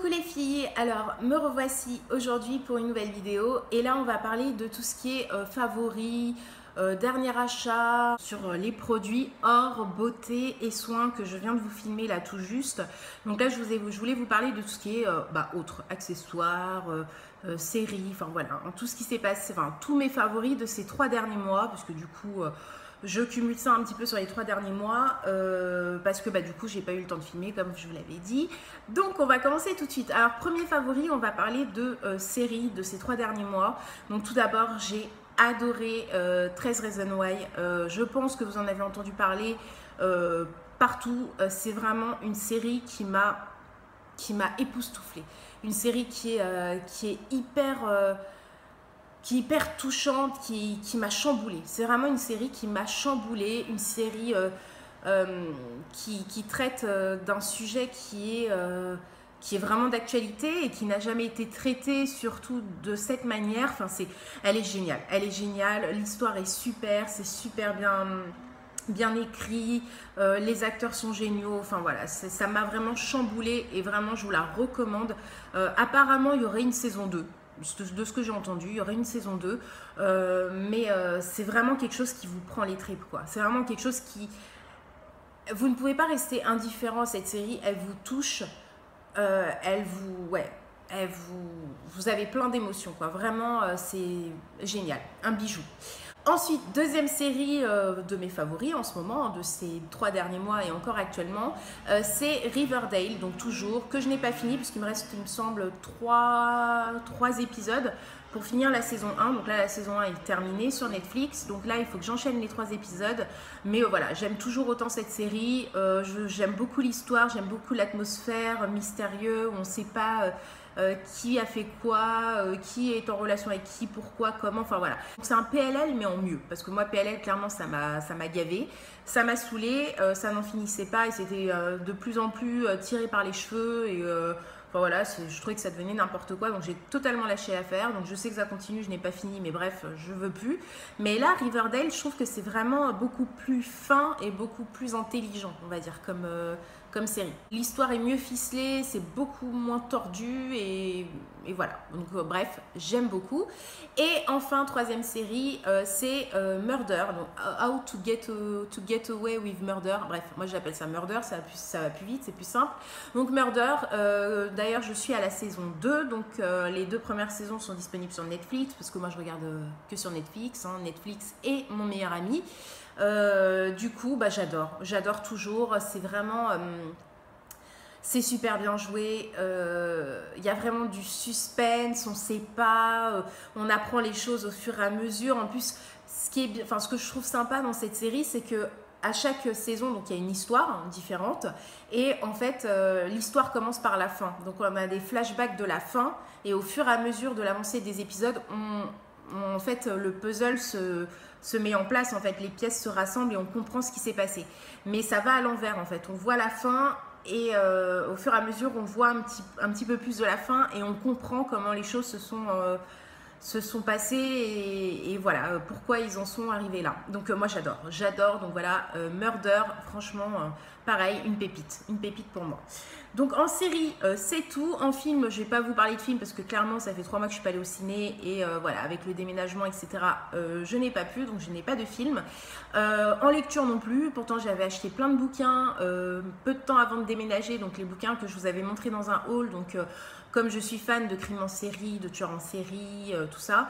Coucou les filles, alors me revoici aujourd'hui pour une nouvelle vidéo et là on va parler de tout ce qui est favoris, dernier achat sur les produits hors beauté et soins que je viens de vous filmer là tout juste. Donc là je voulais vous parler de tout ce qui est autres accessoires, séries, enfin voilà, tout ce qui s'est passé, enfin tous mes favoris de ces 3 derniers mois parce que du coup je cumule ça un petit peu sur les 3 derniers mois parce que du coup j'ai pas eu le temps de filmer comme je vous l'avais dit. Donc on va commencer tout de suite. Alors premier favori, on va parler de séries de ces 3 derniers mois. Donc tout d'abord j'ai adoré 13 Reasons Why. Je pense que vous en avez entendu parler partout. C'est vraiment une série qui m'a époustouflée. Une série qui est hyper touchante, qui m'a chamboulée. C'est vraiment une série qui m'a chamboulée, une série qui traite d'un sujet qui est vraiment d'actualité et qui n'a jamais été traité surtout de cette manière. Enfin, elle est géniale, l'histoire est super, c'est super bien écrit, les acteurs sont géniaux, enfin voilà, ça m'a vraiment chamboulée et vraiment je vous la recommande. Apparemment il y aurait une saison 2. De ce que j'ai entendu, il y aurait une saison 2, mais c'est vraiment quelque chose qui vous prend les tripes, quoi. C'est vraiment quelque chose qui... Vous ne pouvez pas rester indifférent à cette série, elle vous touche, vous avez plein d'émotions, quoi. Vraiment, c'est génial, un bijou. Ensuite, deuxième série de mes favoris en ce moment, de ces 3 derniers mois et encore actuellement, c'est Riverdale, donc toujours, que je n'ai pas fini puisqu'il me reste, il me semble, 3 épisodes pour finir la saison 1. Donc là, la saison 1 est terminée sur Netflix, donc là, il faut que j'enchaîne les 3 épisodes. Mais voilà, j'aime toujours autant cette série, j'aime beaucoup l'histoire, j'aime beaucoup l'atmosphère mystérieuse, on ne sait pas... qui a fait quoi, qui est en relation avec qui, pourquoi, comment, enfin voilà. C'est un PLL mais en mieux, parce que moi PLL clairement ça m'a gavé, ça m'a saoulé, ça n'en finissait pas et c'était de plus en plus tiré par les cheveux et enfin voilà, je trouvais que ça devenait n'importe quoi, donc j'ai totalement lâché l'affaire. Donc je sais que ça continue, je n'ai pas fini, mais bref, je veux plus. Mais là, Riverdale, je trouve que c'est vraiment beaucoup plus fin et beaucoup plus intelligent, on va dire, comme série. L'histoire est mieux ficelée, c'est beaucoup moins tordu et voilà. Donc bref, j'aime beaucoup. Et enfin, troisième série, c'est Murder, donc How to Get Away with Murder. Bref, moi j'appelle ça Murder, ça va plus vite, c'est plus simple. Donc Murder, d'ailleurs je suis à la saison 2, donc les 2 premières saisons sont disponibles sur Netflix, parce que moi je regarde que sur Netflix, hein, Netflix est mon meilleur ami. Du coup, j'adore toujours, c'est vraiment... c'est super bien joué, y a vraiment du suspense, on ne sait pas, on apprend les choses au fur et à mesure. En plus, ce que je trouve sympa dans cette série, c'est que à chaque saison, donc il y a une histoire différente et en fait l'histoire commence par la fin. Donc on a des flashbacks de la fin et au fur et à mesure de l'avancée des épisodes, en fait le puzzle se met en place, en fait les pièces se rassemblent et on comprend ce qui s'est passé. Mais ça va à l'envers en fait, on voit la fin et au fur et à mesure on voit un petit peu plus de la fin et on comprend comment les choses se sont passées et voilà pourquoi ils en sont arrivés là. Donc moi j'adore, donc voilà, Murder, franchement pareil, une pépite pour moi. Donc en série c'est tout. En film, je vais pas vous parler de film parce que clairement ça fait 3 mois que je suis pas allée au ciné et voilà, avec le déménagement etc je n'ai pas pu, donc je n'ai pas de film. En lecture non plus, pourtant j'avais acheté plein de bouquins peu de temps avant de déménager, donc les bouquins que je vous avais montrés dans un haul, donc comme je suis fan de crimes en série, de tueurs en série, tout ça,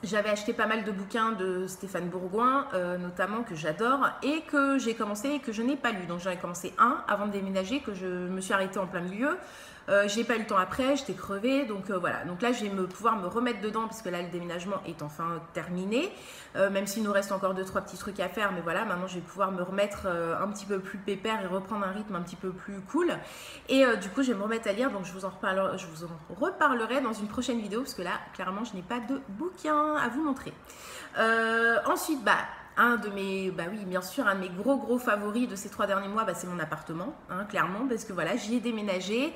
j'avais acheté pas mal de bouquins de Stéphane Bourgoin, notamment, que j'adore, et que j'ai commencé et que je n'ai pas lu. Donc j'en ai commencé un avant de déménager, que je me suis arrêtée en plein milieu. J'ai pas eu le temps après, j'étais crevée, donc voilà. Donc là, je vais pouvoir me remettre dedans, parce que là, le déménagement est enfin terminé, même s'il nous reste encore 2-3 petits trucs à faire, mais voilà, maintenant, je vais pouvoir me remettre un petit peu plus pépère et reprendre un rythme un petit peu plus cool. Et du coup, je vais me remettre à lire, donc je vous en reparlerai dans une prochaine vidéo, parce que là, clairement, je n'ai pas de bouquin à vous montrer. Ensuite, un de mes, oui, bien sûr, un de mes gros favoris de ces 3 derniers mois, c'est mon appartement, hein, clairement, parce que voilà, j'y ai déménagé.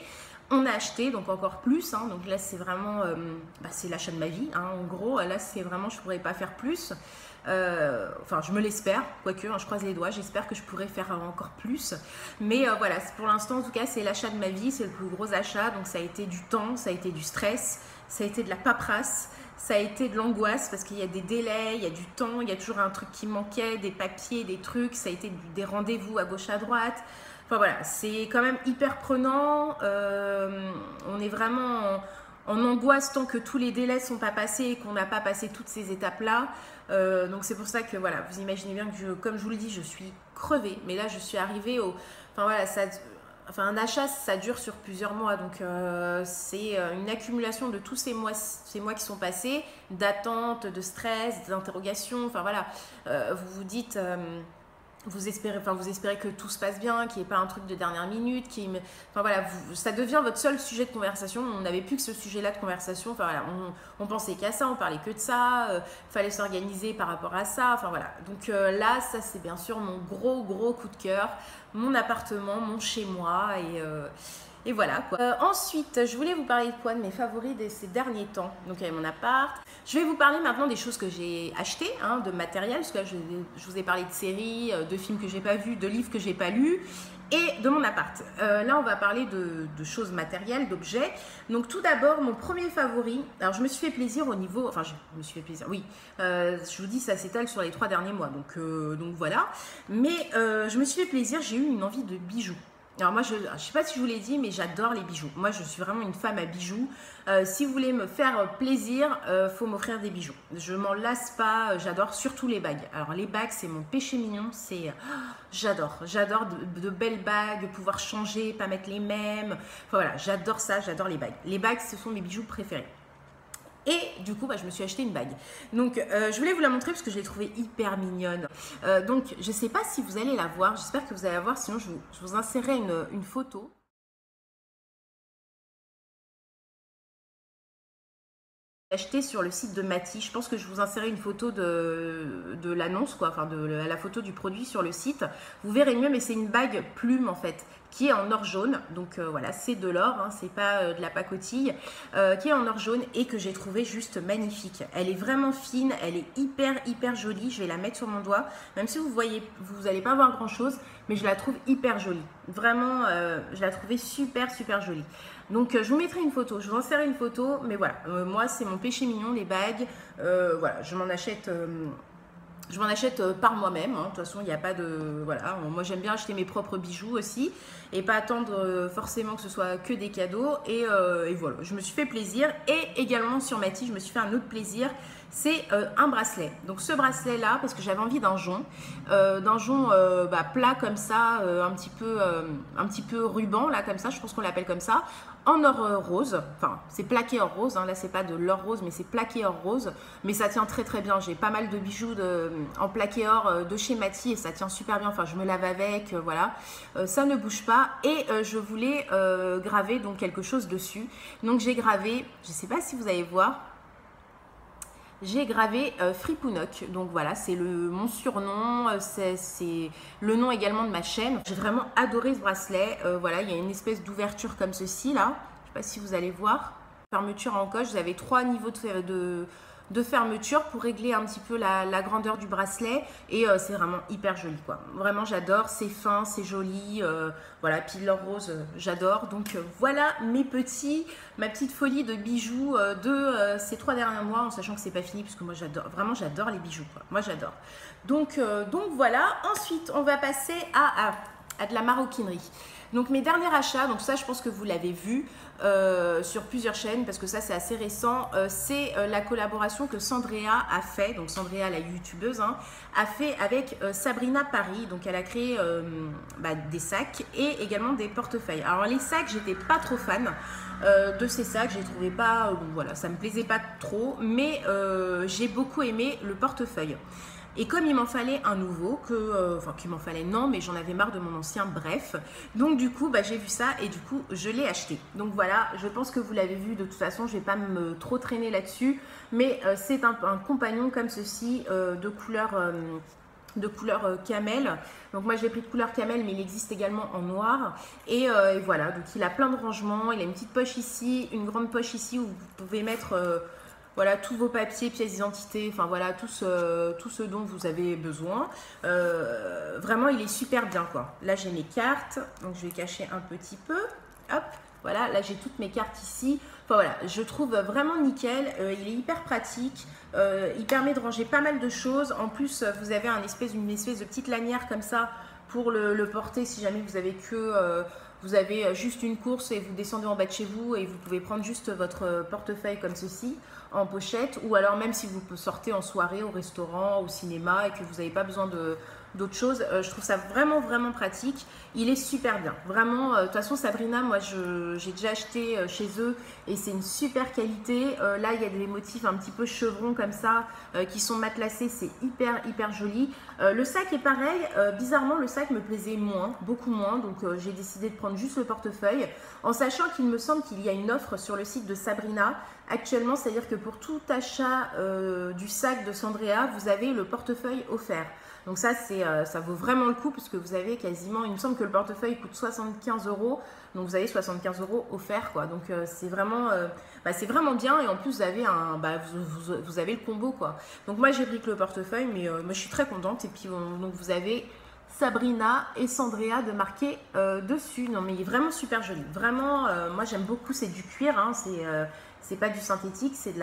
On a acheté, donc encore plus, hein, donc là c'est vraiment, c'est l'achat de ma vie, hein, en gros, là c'est vraiment, je ne pourrais pas faire plus. Enfin, je me l'espère, quoique, hein, je croise les doigts, j'espère que je pourrai faire encore plus. Mais voilà, pour l'instant, en tout cas, c'est l'achat de ma vie, c'est le plus gros achat. Donc, ça a été du temps, ça a été du stress, ça a été de la paperasse, ça a été de l'angoisse parce qu'il y a des délais, il y a du temps, il y a toujours un truc qui manquait, des papiers, des trucs, ça a été des rendez-vous à gauche, à droite. Enfin voilà, c'est quand même hyper prenant. On est vraiment en angoisse tant que tous les délais ne sont pas passés et qu'on n'a pas passé toutes ces étapes-là. Donc c'est pour ça que voilà, vous imaginez bien que comme je vous le dis, je suis crevée. Mais là, je suis arrivée au... Enfin voilà, un achat, ça dure sur plusieurs mois. Donc c'est une accumulation de tous ces mois qui sont passés, d'attente, de stress, d'interrogations. Enfin voilà, vous vous dites... vous espérez que tout se passe bien, qu'il n'y ait pas un truc de dernière minute, enfin voilà, ça devient votre seul sujet de conversation. On n'avait plus que ce sujet-là de conversation. Enfin voilà, on pensait qu'à ça, on parlait que de ça. Fallait s'organiser par rapport à ça. Enfin voilà. Donc là, ça c'est bien sûr mon gros coup de cœur, mon appartement, mon chez moi et voilà quoi. Ensuite, je voulais vous parler de quoi? De mes favoris de ces derniers temps. Donc il y a mon appart. Je vais vous parler maintenant des choses que j'ai achetées, hein, de matériel, parce que là, je vous ai parlé de séries, de films que j'ai pas vus, de livres que j'ai pas lus, et de mon appart. Là, on va parler de choses matérielles, d'objets. Donc tout d'abord, mon premier favori. Alors je me suis fait plaisir au niveau, enfin je me suis fait plaisir, oui. Je vous dis, ça s'étale sur les 3 derniers mois, donc voilà. Mais je me suis fait plaisir, j'ai eu une envie de bijoux. Alors moi, je ne sais pas si je vous l'ai dit, mais j'adore les bijoux. Moi, je suis vraiment une femme à bijoux. Si vous voulez me faire plaisir, faut m'offrir des bijoux. Je m'en lasse pas, j'adore surtout les bagues. Alors les bagues, c'est mon péché mignon. J'adore de belles bagues, pouvoir changer, pas mettre les mêmes. Enfin, voilà, j'adore ça, j'adore les bagues. Les bagues, ce sont mes bijoux préférés. Et du coup, je me suis acheté une bague. Donc, je voulais vous la montrer parce que je l'ai trouvée hyper mignonne. Donc, je ne sais pas si vous allez la voir. J'espère que vous allez la voir. Sinon, je vous insérerai une photo. Acheté sur le site de Mati. Je pense que je vous insérerai une photo de l'annonce, quoi, enfin de la photo du produit sur le site. Vous verrez mieux, mais c'est une bague plume en fait, qui est en or jaune. Donc voilà, c'est de l'or, hein, c'est pas de la pacotille, qui est en or jaune et que j'ai trouvé juste magnifique. Elle est vraiment fine, elle est hyper jolie. Je vais la mettre sur mon doigt, même si vous voyez, vous n'allez pas voir grand chose, mais je la trouve hyper jolie. Vraiment, je la trouvais super jolie. Donc je vous mettrai une photo, je vous insérerai une photo, mais voilà, moi c'est mon péché mignon, les bagues, voilà, je m'en achète par moi-même, hein. De toute façon il n'y a pas de, voilà, moi j'aime bien acheter mes propres bijoux aussi, et pas attendre forcément que ce soit que des cadeaux, et voilà, je me suis fait plaisir, et également sur Mati, je me suis fait un autre plaisir, c'est un bracelet. Donc ce bracelet là, parce que j'avais envie d'un jonc plat comme ça, un petit peu ruban là comme ça, je pense qu'on l'appelle comme ça, en or rose, enfin c'est plaqué or rose, hein. Là c'est pas de l'or rose mais c'est plaqué or rose, mais ça tient très bien. J'ai pas mal de bijoux en plaqué or de chez Mati et ça tient super bien, enfin je me lave avec, voilà, ça ne bouge pas, et je voulais graver donc quelque chose dessus, donc j'ai gravé, je sais pas si vous allez voir, j'ai gravé Fripounoc. Donc voilà, c'est mon surnom, c'est le nom également de ma chaîne. J'ai vraiment adoré ce bracelet. Voilà, il y a une espèce d'ouverture comme ceci là. Je ne sais pas si vous allez voir. Fermeture en coche, vous avez 3 niveaux de fermeture pour régler un petit peu la grandeur du bracelet, et c'est vraiment hyper joli quoi. Vraiment j'adore, c'est fin, c'est joli, voilà, puis l'or rose j'adore. Donc voilà ma petite folie de bijoux de ces 3 derniers mois, en sachant que c'est pas fini puisque moi j'adore les bijoux quoi. Moi j'adore. Donc voilà, ensuite on va passer à de la maroquinerie. Donc mes derniers achats, donc ça je pense que vous l'avez vu sur plusieurs chaînes parce que ça c'est assez récent, c'est la collaboration que Sandrea a fait, donc Sandrea la youtubeuse, hein, a fait avec Sabrina Paris. Donc elle a créé des sacs et également des portefeuilles. Alors les sacs, j'étais pas trop fan de ces sacs, je les trouvais pas, voilà, ça me plaisait pas trop, mais j'ai beaucoup aimé le portefeuille. Et comme il m'en fallait un nouveau, qu'il m'en fallait non, mais j'en avais marre de mon ancien, bref. Donc du coup, j'ai vu ça et du coup, je l'ai acheté. Donc voilà, je pense que vous l'avez vu, de toute façon, je ne vais pas me trop traîner là-dessus. Mais c'est un compagnon comme ceci, de couleur camel. Donc moi je l'ai pris de couleur camel, mais il existe également en noir, et voilà, donc il a plein de rangements, il a une petite poche ici, une grande poche ici où vous pouvez mettre voilà, tous vos papiers, pièces d'identité, enfin voilà, tout ce dont vous avez besoin. Vraiment, il est super bien, quoi. Là, j'ai mes cartes, donc je vais cacher un petit peu. Hop, voilà, là, j'ai toutes mes cartes ici. Enfin voilà, je trouve vraiment nickel. Il est hyper pratique. Il permet de ranger pas mal de choses. En plus, vous avez une espèce de petite lanière comme ça pour le porter si jamais vous avez vous avez juste une course et vous descendez en bas de chez vous et vous pouvez prendre juste votre portefeuille comme ceci en pochette, ou alors même si vous sortez en soirée, au restaurant, au cinéma et que vous n'avez pas besoin d'autres choses, je trouve ça vraiment vraiment pratique. Il est super bien, vraiment. De toute façon, Sabrina, moi j'ai déjà acheté chez eux et c'est une super qualité. Là, il y a des motifs un petit peu chevrons comme ça qui sont matelassés, c'est hyper hyper joli. Le sac est pareil, bizarrement le sac me plaisait moins, beaucoup moins, donc j'ai décidé de prendre juste le portefeuille, en sachant qu'il me semble qu'il y a une offre sur le site de Sabrina actuellement, c'est-à-dire que pour tout achat du sac de Sandrea, vous avez le portefeuille offert. Donc ça, ça vaut vraiment le coup parce que vous avez quasiment, il me semble que le portefeuille coûte 75 €, donc vous avez 75 € offerts, quoi. Donc c'est vraiment bien, et en plus vous avez vous avez le combo, quoi. Donc moi j'ai pris que le portefeuille, mais moi je suis très contente. Et puis donc vous avez Sabrina et Sandrea de marquer dessus. Non mais il est vraiment super joli. Vraiment, moi j'aime beaucoup, c'est du cuir, hein, c'est pas du synthétique, c'est de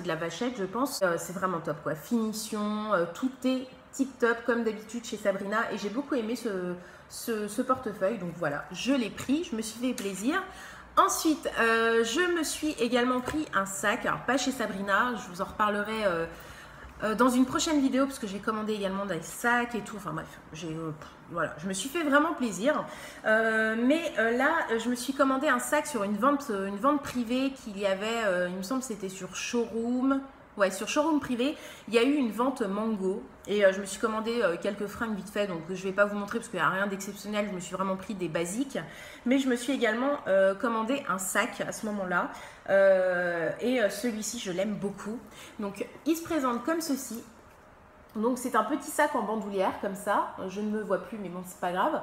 la vachette, je pense. C'est vraiment top, quoi. Finition, tout est tip top comme d'habitude chez Sabrina, et j'ai beaucoup aimé ce portefeuille. Donc voilà, je l'ai pris, je me suis fait plaisir. Ensuite, je me suis également pris un sac, alors pas chez Sabrina, je vous en reparlerai dans une prochaine vidéo parce que j'ai commandé également des sacs et tout. Enfin bref, voilà, je me suis fait vraiment plaisir. Mais là, je me suis commandé un sac sur une vente privée qu'il y avait, il me semble que c'était sur Showroom. Ouais, sur Showroom privé, il y a eu une vente Mango et je me suis commandé quelques fringues vite fait, donc je ne vais pas vous montrer parce qu'il n'y a rien d'exceptionnel, je me suis vraiment pris des basiques. Mais je me suis également commandé un sac à ce moment-là et celui-ci, je l'aime beaucoup. Donc, il se présente comme ceci. Donc c'est un petit sac en bandoulière comme ça, je ne me vois plus mais bon c'est pas grave.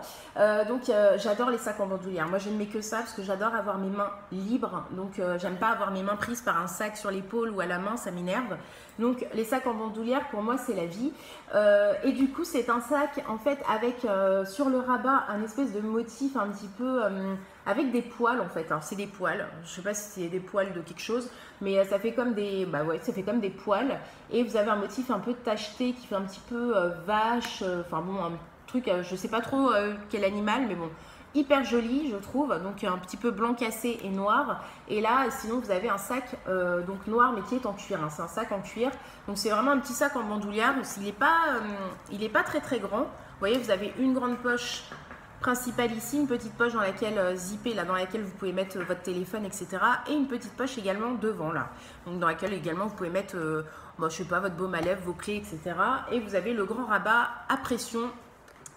J'adore les sacs en bandoulière, moi je ne mets que ça parce que j'adore avoir mes mains libres, donc j'aime pas avoir mes mains prises par un sac sur l'épaule ou à la main, ça m'énerve. Donc les sacs en bandoulière pour moi c'est la vie. Et du coup c'est un sac en fait avec sur le rabat un espèce de motif un petit peu avec des poils en fait. Alors c'est des poils, je sais pas si c'est des poils de quelque chose, mais ça fait comme ça fait comme des poils, et vous avez un motif un peu tacheté qui fait un petit peu vache, enfin bon, un truc, je sais pas trop quel animal, mais bon, hyper joli je trouve. Donc un petit peu blanc cassé et noir, et là sinon vous avez un sac donc noir mais qui est en cuir, hein. C'est un sac en cuir, donc c'est vraiment un petit sac en bandoulière. Il est pas très très grand, vous voyez, vous avez une grande poche principale ici, une petite poche dans laquelle zipper, là, dans laquelle vous pouvez mettre votre téléphone, etc. Et une petite poche également devant là, donc dans laquelle également vous pouvez mettre je sais pas, votre baume à lèvres, vos clés, etc. Et vous avez le grand rabat à pression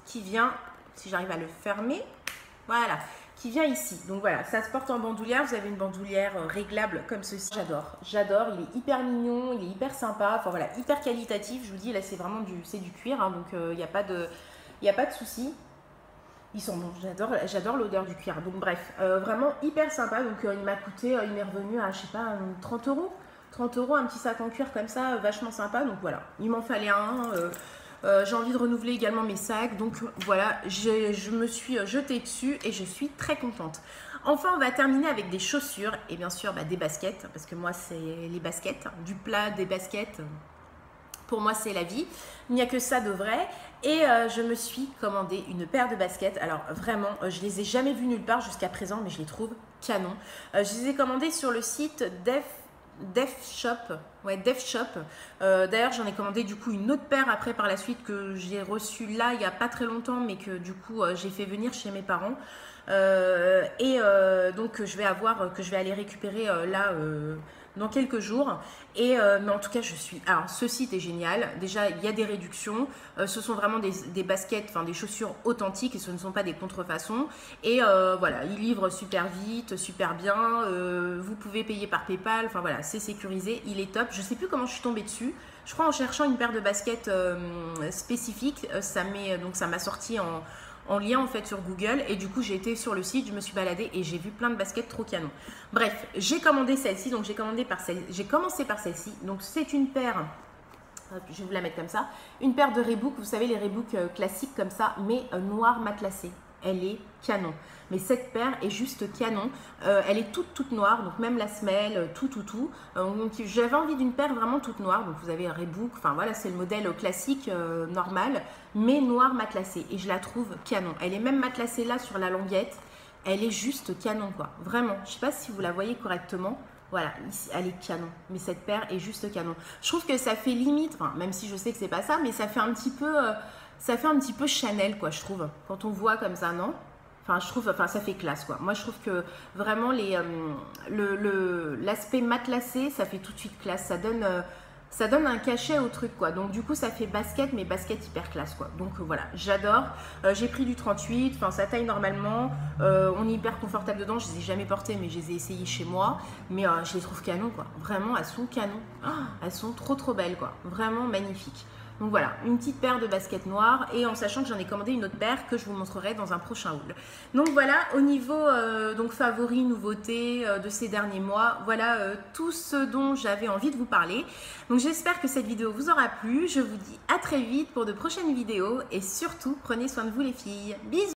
qui vient, si j'arrive à le fermer, voilà, qui vient ici. Donc voilà, ça se porte en bandoulière, vous avez une bandoulière réglable comme ceci. J'adore, il est hyper mignon, il est hyper sympa, enfin voilà, hyper qualitatif. Je vous dis, là c'est vraiment du cuir, hein, donc il n'y a pas de souci. Ils sont bons, j'adore l'odeur du cuir. Donc bref, vraiment hyper sympa. Donc il m'a coûté, il m'est revenu à, je sais pas, 30 €. 30 €, un petit sac en cuir comme ça, vachement sympa. Donc voilà, il m'en fallait un. J'ai envie de renouveler également mes sacs. Donc voilà, je me suis jetée dessus et je suis très contente. Enfin, on va terminer avec des chaussures et bien sûr des baskets. Parce que moi, c'est les baskets, du plat, des baskets. Pour moi, c'est la vie. Il n'y a que ça de vrai. Et je me suis commandé une paire de baskets. Alors vraiment, je les ai jamais vues nulle part jusqu'à présent, mais je les trouve canon. Je les ai commandées sur le site Def Shop. Ouais, Def Shop. D'ailleurs, j'en ai commandé du coup une autre paire après par la suite que j'ai reçue là il n'y a pas très longtemps, mais que du coup j'ai fait venir chez mes parents. Donc je vais aller récupérer là dans quelques jours. Mais en tout cas, alors ce site est génial. Déjà, il y a des réductions. Ce sont vraiment des baskets, enfin des chaussures authentiques, et ce ne sont pas des contrefaçons. Et voilà, ils livrent super vite, super bien. Vous pouvez payer par PayPal. Enfin voilà, c'est sécurisé. Il est top. Je sais plus comment je suis tombée dessus. Je crois en cherchant une paire de baskets spécifiques. Donc ça m'a sorti en lien en fait sur Google et du coup j'ai été sur le site, je me suis baladée et j'ai vu plein de baskets trop canon. Bref, j'ai commandé celle-ci, donc j'ai commencé par celle-ci. Donc c'est une paire, je vais vous la mettre comme ça, une paire de Reebok, vous savez les Reebok classiques comme ça, mais noir matelassé. Elle est canon. Mais cette paire est juste canon. Elle est toute noire, donc même la semelle, tout. Donc j'avais envie d'une paire vraiment toute noire. Donc vous avez un Reebok, enfin voilà, c'est le modèle classique, normal, mais noir matelassé. Et je la trouve canon. Elle est même matelassée là sur la languette. Elle est juste canon quoi. Vraiment. Je ne sais pas si vous la voyez correctement. Voilà, ici, elle est canon. Mais cette paire est juste canon. Je trouve que ça fait limite, enfin, même si je sais que c'est pas ça, mais ça fait un petit peu... ça fait un petit peu Chanel, quoi, je trouve. Quand on voit comme ça, non? Enfin, je trouve, enfin, ça fait classe, quoi. Moi, je trouve que vraiment, l'aspect matelassé, ça fait tout de suite classe. Ça donne un cachet au truc, quoi. Donc, du coup, ça fait basket, mais basket hyper classe, quoi. Donc, voilà, j'adore. J'ai pris du 38, enfin, ça taille normalement. On est hyper confortable dedans. Je les ai jamais portées, mais je les ai essayées chez moi. Mais je les trouve canon, quoi. Vraiment, elles sont canon. Oh, elles sont trop belles, quoi. Vraiment magnifiques. Donc voilà, une petite paire de baskets noires et en sachant que j'en ai commandé une autre paire que je vous montrerai dans un prochain haul. Donc voilà, au niveau donc favoris, nouveautés de ces derniers mois, voilà tout ce dont j'avais envie de vous parler. Donc j'espère que cette vidéo vous aura plu. Je vous dis à très vite pour de prochaines vidéos et surtout prenez soin de vous les filles. Bisous!